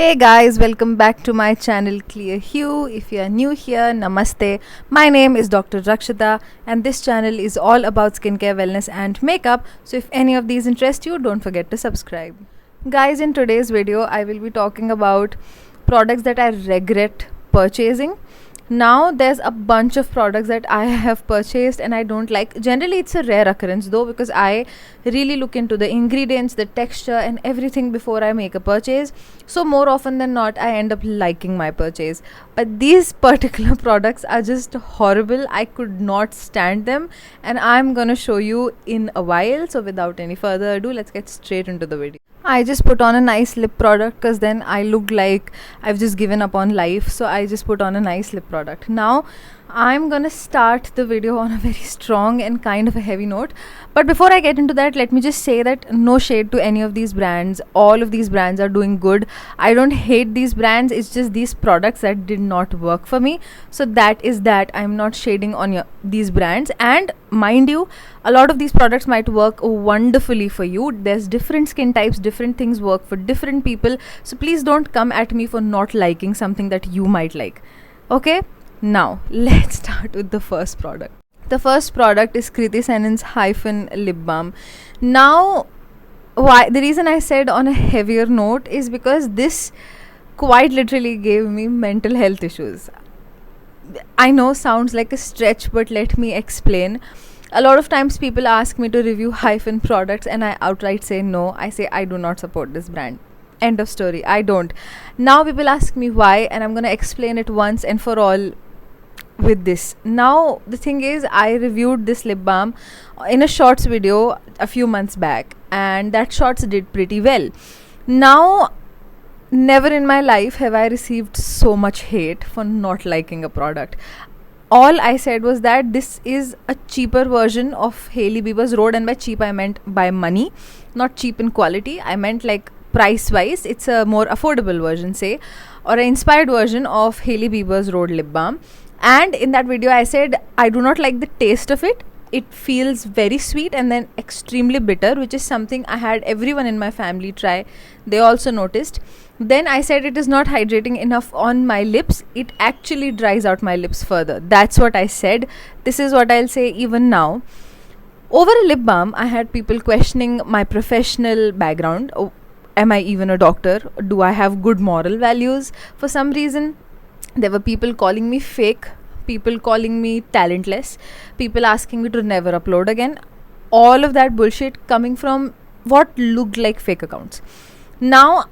Hey guys, welcome back to my channel Clear Hue. If you are new here, namaste. My name is Dr. Rakshita and this channel is all about skincare, wellness and makeup. So if any of these interest you, don't forget to subscribe. Guys, in today's video, I will be talking about products that I regret purchasing. Now there's a bunch of products that I have purchased and I don't like. Generally it's a rare occurrence though, because I really look into the ingredients, the texture and everything before I make a purchase. So more often than not I end up liking my purchase, but these particular products are just horrible. I could not stand them and I'm gonna show you in a while. So without any further ado, let's get straight into the video. I just put on a nice lip product because then I look like I've just given up on life. So I just put on a nice lip product. Now I'm gonna start the video on a very strong and kind of a heavy note. But before I get into that, let me just say that no shade to any of these brands. All of these brands are doing good. I don't hate these brands. It's just these products that did not work for me. So that is that. I'm not shading on these brands. And mind you, a lot of these products might work wonderfully for you. There's different skin types, different things work for different people. So please don't come at me for not liking something that you might like. Okay? Now, let's start with the first product. The first product is Kriti Senon's Hyphen Lip Balm. Now, why the reason I said on a heavier note is because this quite literally gave me mental health issues. I know sounds like a stretch, but let me explain. A lot of times people ask me to review Hyphen products and I outright say no. I say I do not support this brand. End of story. I don't. Now people ask me why, and I'm gonna explain it once and for all with this. Now the thing is, I reviewed this lip balm in a shorts video a few months back and that shorts did pretty well. Now never in my life have I received so much hate for not liking a product. All I said was that this is a cheaper version of Hailey Bieber's Rhode, and by cheap I meant by money, not cheap in quality. I meant like price wise it's a more affordable version, say, or an inspired version of Hailey Bieber's Rhode lip balm. And in that video I said I do not like the taste of it. It feels very sweet and then extremely bitter, which is something I had everyone in my family try. They also noticed. Then I said it is not hydrating enough on my lips. It actually dries out my lips further. That's what I said. This is what I'll say even now. Over a lip balm, I had people questioning my professional background. Oh, am I even a doctor? Do I have good moral values? For some reason, there were people calling me fake, people calling me talentless, people asking me to never upload again. All of that bullshit coming from what looked like fake accounts. Now,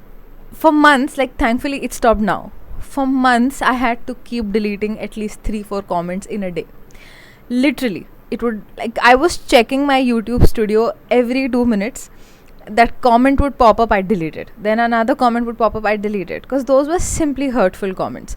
for months, like thankfully it stopped now. For months, I had to keep deleting at least 3-4 comments in a day. Literally, it would, like, I was checking my YouTube studio every 2 minutes. That comment would pop up, I delete it. Then another comment would pop up, I delete it, because those were simply hurtful comments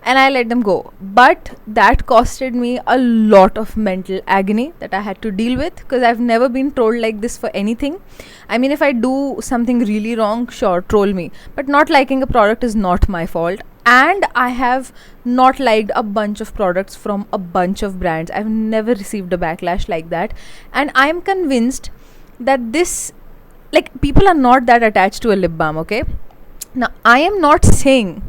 and I let them go. But that costed me a lot of mental agony that I had to deal with, because I've never been trolled like this for anything. I mean, if I do something really wrong, sure, troll me, but not liking a product is not my fault. And I have not liked a bunch of products from a bunch of brands. I've never received a backlash like that, and I'm convinced that this, like, people are not that attached to a lip balm. Okay, now I am not saying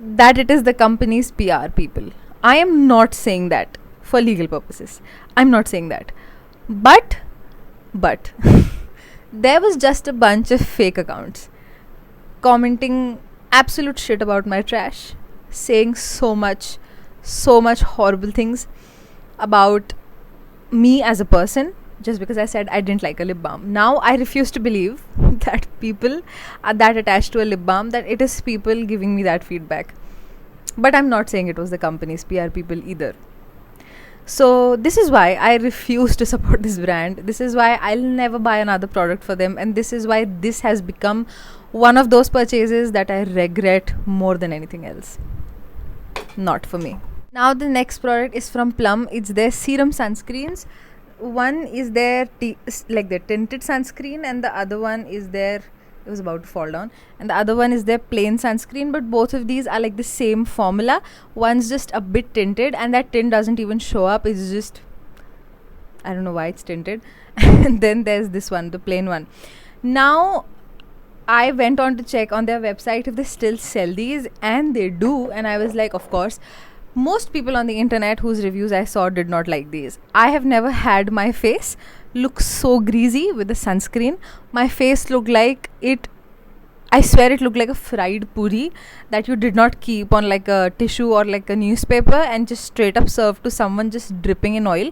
that it is the company's PR people. I am not saying that for legal purposes. I'm not saying that. But there was just a bunch of fake accounts commenting absolute shit about my trash, saying so much horrible things about me as a person, just because I said I didn't like a lip balm. Now I refuse to believe that people are that attached to a lip balm, that it is people giving me that feedback. But I'm not saying it was the company's PR people either. So this is why I refuse to support this brand. This is why I'll never buy another product for them, and this is why this has become one of those purchases that I regret more than anything else. Not for me. Now the next product is from Plum. It's their serum sunscreens. One is their like their tinted sunscreen, and the other one is their, it was about to fall down, and the other one is their plain sunscreen. But both of these are like the same formula. One's just a bit tinted and that tint doesn't even show up. It's just, I don't know why it's tinted. And then there's this one, the plain one. Now I went on to check on their website if they still sell these, and they do. And I was like, of course, most people on the internet whose reviews I saw did not like these. I have never had my face look so greasy with the sunscreen. My face looked like it, I swear it looked like a fried puri that you did not keep on like a tissue or like a newspaper and just straight up served to someone just dripping in oil.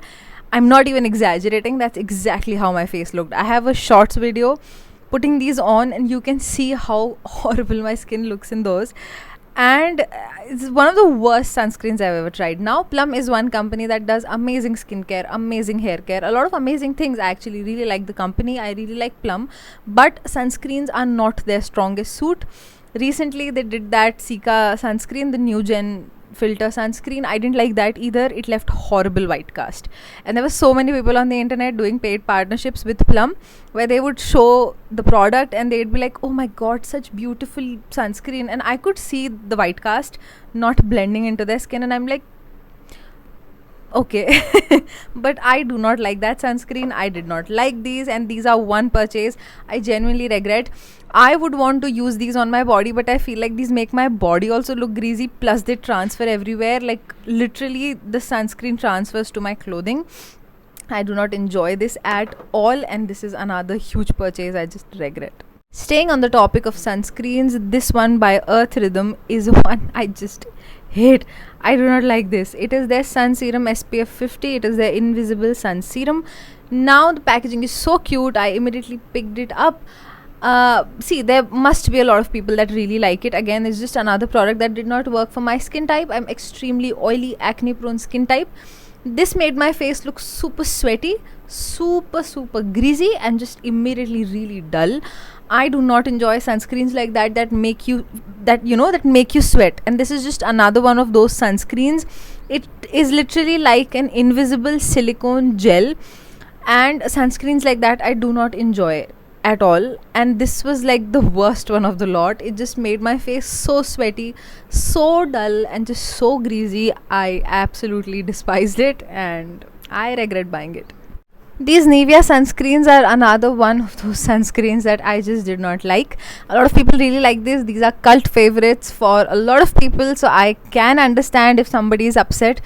I'm not even exaggerating. That's exactly how my face looked. I have a shorts video putting these on, and you can see how horrible my skin looks in those. And it's one of the worst sunscreens I've ever tried. Now, Plum is one company that does amazing skincare, amazing hair care, a lot of amazing things. I actually really like the company. I really like Plum, but sunscreens are not their strongest suit. Recently, they did that Sika sunscreen, the new gen filter sunscreen. I didn't like that either. It left horrible white cast, and there were so many people on the internet doing paid partnerships with Plum where they would show the product and they'd be like, oh my god, such beautiful sunscreen, and I could see the white cast not blending into their skin, and I'm like, okay. But I do not like that sunscreen. I did not like these, and these are one purchase I genuinely regret. I would want to use these on my body, but I feel like these make my body also look greasy, plus they transfer everywhere. Like literally the sunscreen transfers to my clothing. I do not enjoy this at all, and this is another huge purchase I just regret. Staying on the topic of sunscreens, this one by Earth Rhythm is one I just hate. I do not like this. It is their sun serum SPF 50. It is their invisible sun serum. Now the packaging is so cute. I immediately picked it up. See, there must be a lot of people that really like it. Again, it's just another product that did not work for my skin type. I'm extremely oily, acne prone skin type. This made my face look super sweaty, super greasy, and just immediately really dull. I do not enjoy sunscreens like that make you sweat, and this is just another one of those sunscreens. It is literally like an invisible silicone gel, and sunscreens like that I do not enjoy at all, and this was like the worst one of the lot. It just made my face so sweaty, so dull, and just so greasy. I absolutely despised it, and I regret buying it. These Nivea sunscreens are another one of those sunscreens that I just did not like. A lot of people really like this. These are cult favorites for a lot of people, so I can understand if somebody is upset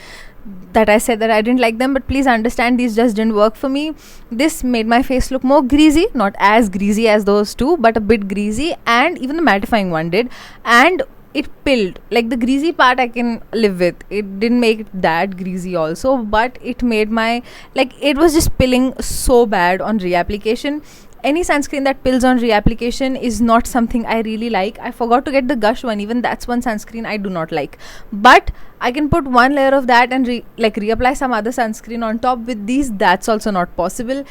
that I said that I didn't like them, but please understand these just didn't work for me. This made my face look more greasy, not as greasy as those two, but a bit greasy, and even the mattifying one did, and it pilled. Like the greasy part I can live with. It didn't make it that greasy also, but it made my, like, it was just pilling so bad on reapplication. Any sunscreen that pills on reapplication is not something I really like. I forgot to get the Gush one. Even that's one sunscreen I do not like. But I can put one layer of that and reapply some other sunscreen on top. With these, that's also not possible.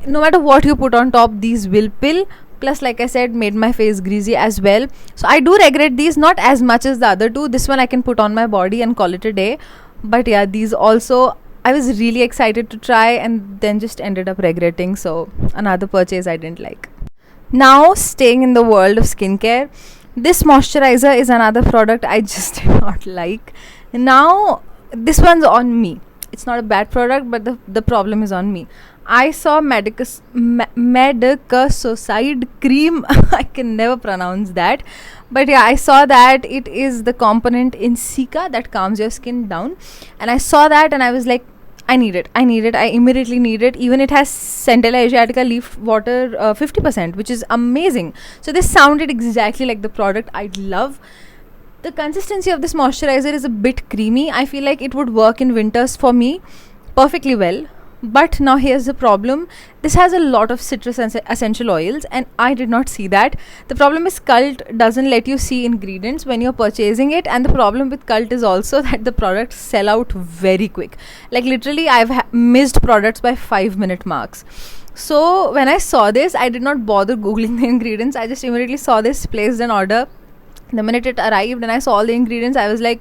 No matter what you put on top, these will pill. Plus, like I said, made my face greasy as well. So I do regret these, not as much as the other two. This one I can put on my body and call it a day. But yeah, these also I was really excited to try and then just ended up regretting. So another purchase I didn't like. Now, staying in the world of skincare, this moisturizer is another product I just did not like. Now, this one's on me. It's not a bad product, but the problem is on me. I saw Medicasocide cream. I can never pronounce that. But yeah, I saw that it is the component in Cica that calms your skin down. And I saw that and I was like, I need it. I immediately need it. Even it has Centella Asiatica leaf water 50%, which is amazing. So this sounded exactly like the product I'd love. The consistency of this moisturizer is a bit creamy. I feel like it would work in winters for me perfectly well. But now here's the problem. This has a lot of citrus essential oils, and I did not see that. The problem is Cult doesn't let you see ingredients when you're purchasing it, and the problem with Cult is also that the products sell out very quick. Like literally I've missed products by 5-minute marks. So when I saw this, I did not bother googling the ingredients. I just immediately saw this, placed an order. The minute it arrived and I saw all the ingredients, I was like,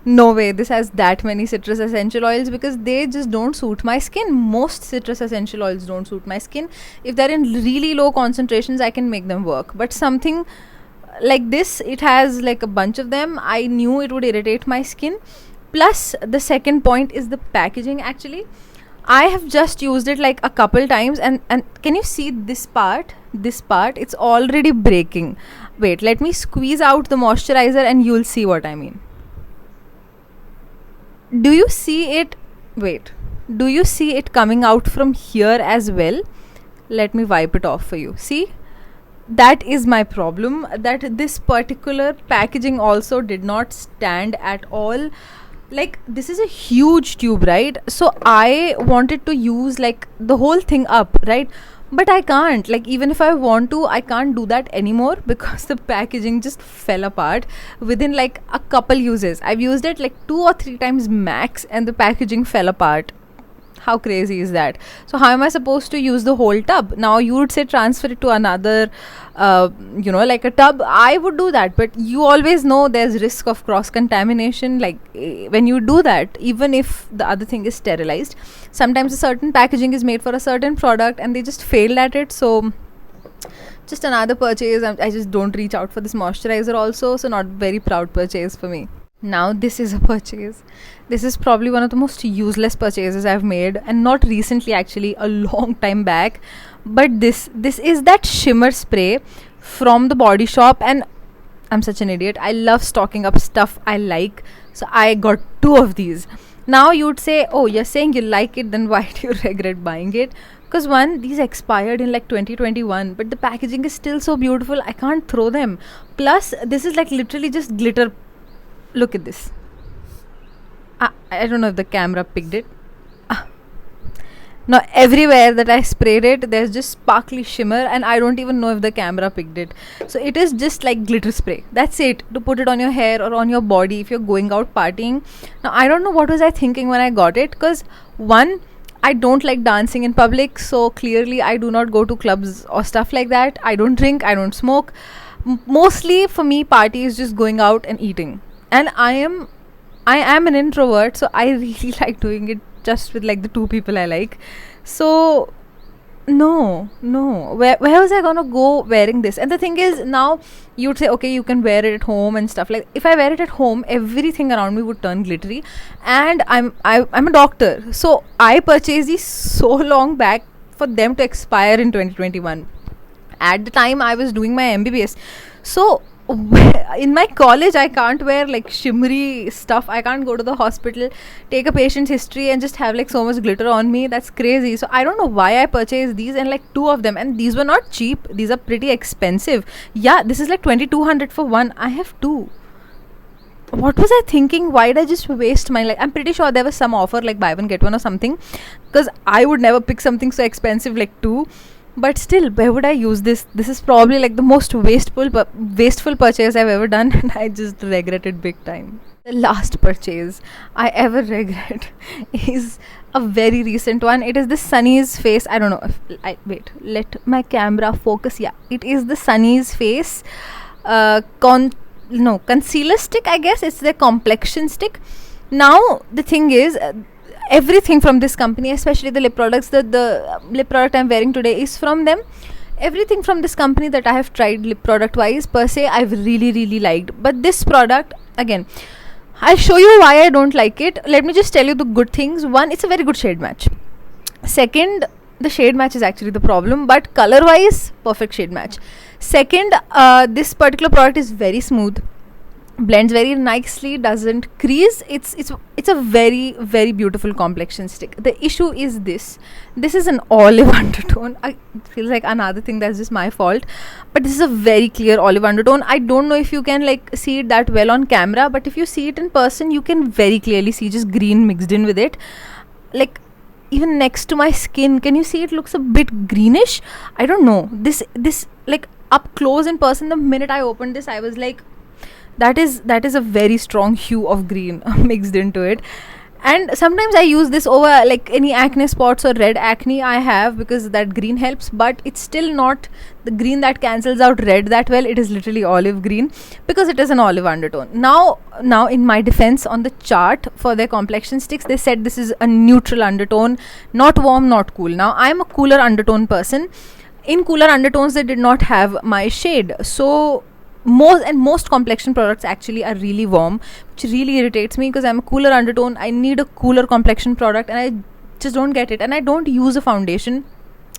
no way this has that many citrus essential oils, because they just don't suit my skin. Most citrus essential oils don't suit my skin. If they're in really low concentrations, I can make them work, but something like this, it has like a bunch of them. I knew it would irritate my skin. Plus the second point is the packaging. Actually, I have just used it like a couple times, and can you see this part? This part, it's already breaking. Wait, let me squeeze out the moisturizer and you'll see what I mean. Do you see it? Wait, do you see it coming out from here as well? Let me wipe it off for you. See? That is my problem, that this particular packaging also did not stand at all. Like, this is a huge tube, right? So I wanted to use like the whole thing up, right? But I can't, like, even if I want to, I can't do that anymore because the packaging just fell apart within like a couple uses. I've used it like 2 or 3 times max and the packaging fell apart. How crazy is that? So how am I supposed to use the whole tub? Now you would say transfer it to another like a tub. I would do that, but you always know there's risk of cross contamination, like when you do that, even if the other thing is sterilized. Sometimes a certain packaging is made for a certain product and they just failed at it. So just another purchase. I just don't reach out for this moisturizer also, so not very proud purchase for me. Now this is a purchase. This is probably one of the most useless purchases I've made, and not recently, actually a long time back. But this is that shimmer spray from the Body Shop, and I'm such an idiot. I love stocking up stuff I like, so I got 2 of these. Now you'd say, oh, you're saying you like it, then why do you regret buying it? Because one, these expired in like 2021, but the packaging is still so beautiful, I can't throw them. Plus this is like literally just glitter. Look at this. I don't know if the camera picked it. Now everywhere that I sprayed it, there's just sparkly shimmer, and I don't even know if the camera picked it. So it is just like glitter spray. That's it, to put it on your hair or on your body if you're going out partying. Now I don't know what was I thinking when I got it, because one, I don't like dancing in public, so clearly I do not go to clubs or stuff like that. I don't drink, I don't smoke. Mostly for me, party is just going out and eating. And I am an introvert, so I really like doing it just with like the 2 people I like. So no, where was I gonna go wearing this? And the thing is, now you'd say, okay, you can wear it at home and stuff. Like, if I wear it at home, everything around me would turn glittery. And I'm a doctor, so I purchased these so long back for them to expire in 2021. At the time I was doing my MBBS, so in my college I can't wear like shimmery stuff. I can't go to the hospital, take a patient's history and just have like so much glitter on me. That's crazy. So I don't know why I purchased these, and like 2 of them, and these were not cheap. These are pretty expensive. Yeah, this is like 2200 for one. I have 2. What was I thinking? Why did I just waste my, like, I'm pretty sure there was some offer like buy one get one or something, because I would never pick something so expensive like 2. But still, where would I use this? This is probably like the most wasteful purchase I've ever done, and I just regret it big time. The last purchase I ever regret is a very recent one. It is the Sunny's Face. I don't know if wait, let my camera focus. Yeah, it is the Sunny's Face concealer stick, I guess. It's their complexion stick. Now the thing is, everything from this company, especially the lip products, the lip product I'm wearing today is from them. Everything from this company that I have tried lip product wise per se, I've really liked. But this product, again, I'll show you why I don't like it. Let me just tell you the good things. One, it's a very good shade match. Second, the shade match is actually the problem, but color wise, perfect shade match. Second, this particular product is very smooth, blends very nicely, doesn't crease. It's a very beautiful complexion stick. The issue is this is an olive undertone. It feels like another thing that's just my fault, but this is a very clear olive undertone. I don't know if you can like see it that well on camera, but if you see it in person, you can very clearly see just green mixed in with it. Like, even next to my skin, can you see it looks a bit greenish? I don't know, this like up close in person, the minute I opened this, I was like, that is a very strong hue of green mixed into it. And sometimes I use this over like any acne spots or red acne I have, because that green helps, but it's still not the green that cancels out red that well. It is literally olive green because it is an olive undertone. Now in my defense, on the chart for their complexion sticks, they said this is a neutral undertone, not warm, not cool. Now I'm a cooler undertone person. In cooler undertones, they did not have my shade. So most complexion products actually are really warm, which really irritates me, because I'm a cooler undertone. I need a cooler complexion product, and I just don't get it. And I don't use a foundation,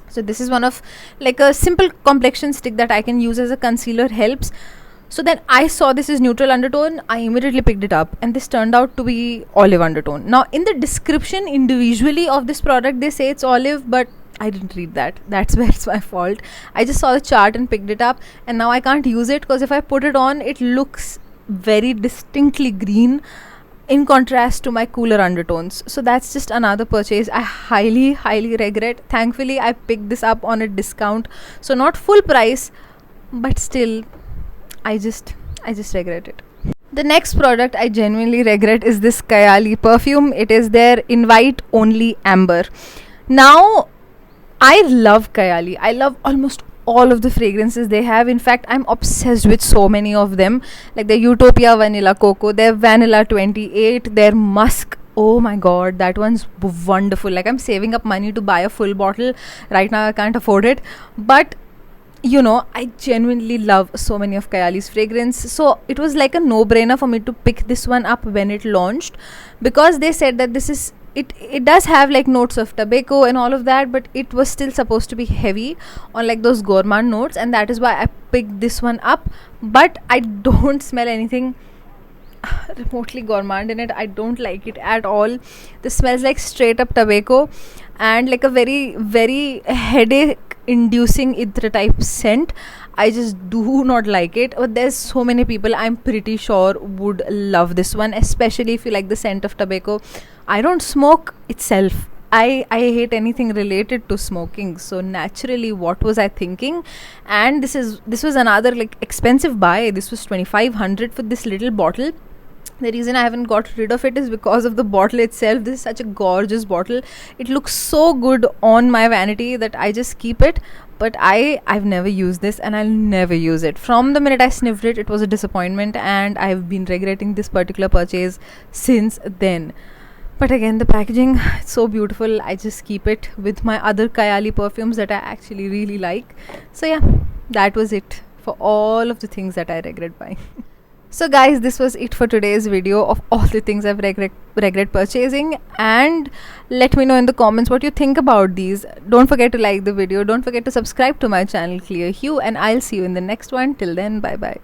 so this is one of like a simple complexion stick that I can use as a concealer, helps. So then I saw this is neutral undertone, I immediately picked it up, and this turned out to be olive undertone. Now in the description individually of this product they say it's olive, but I didn't read that. That's where it's my fault. I just saw the chart and picked it up, and now I can't use it because if I put it on, it looks very distinctly green in contrast to my cooler undertones. So that's just another purchase I highly regret. Thankfully I picked this up on a discount, so not full price, but still I just regret it. The next product I genuinely regret is this Kayali perfume. It is their invite only amber. Now I love Kayali. I love almost all of the fragrances they have. In fact, I'm obsessed with so many of them, like their Utopia Vanilla Cocoa, their Vanilla 28, their Musk. Oh my god, that one's wonderful. Like, I'm saving up money to buy a full bottle. Right now I can't afford it, but you know, I genuinely love so many of Kayali's fragrance, so it was like a no-brainer for me to pick this one up when it launched, because they said that this is it does have like notes of tobacco and all of that, but it was still supposed to be heavy on like those gourmand notes, and that is why I picked this one up. But I don't smell anything remotely gourmand in it. I don't like it at all. This smells like straight up tobacco and like a very headache inducing itra type scent. I just do not like it, but there's so many people I'm pretty sure would love this one, especially if you like the scent of tobacco. I don't smoke itself. I hate anything related to smoking, so naturally what was I thinking? And this was another like expensive buy. This was 2500 for this little bottle. The reason I haven't got rid of it is because of the bottle itself. This is such a gorgeous bottle. It looks so good on my vanity that I just keep it. But I've never used this, and I'll never use it. From the minute I sniffed it, it was a disappointment, and I've been regretting this particular purchase since then. But again, the packaging, it's so beautiful. I just keep it with my other Kayali perfumes that I actually really like. So yeah, that was it for all of the things that I regret buying. So guys, this was it for today's video of all the things I've regret purchasing, and let me know in the comments what you think about these. Don't forget to like the video, don't forget to subscribe to my channel Clear Hue, and I'll see you in the next one. Till then, bye bye.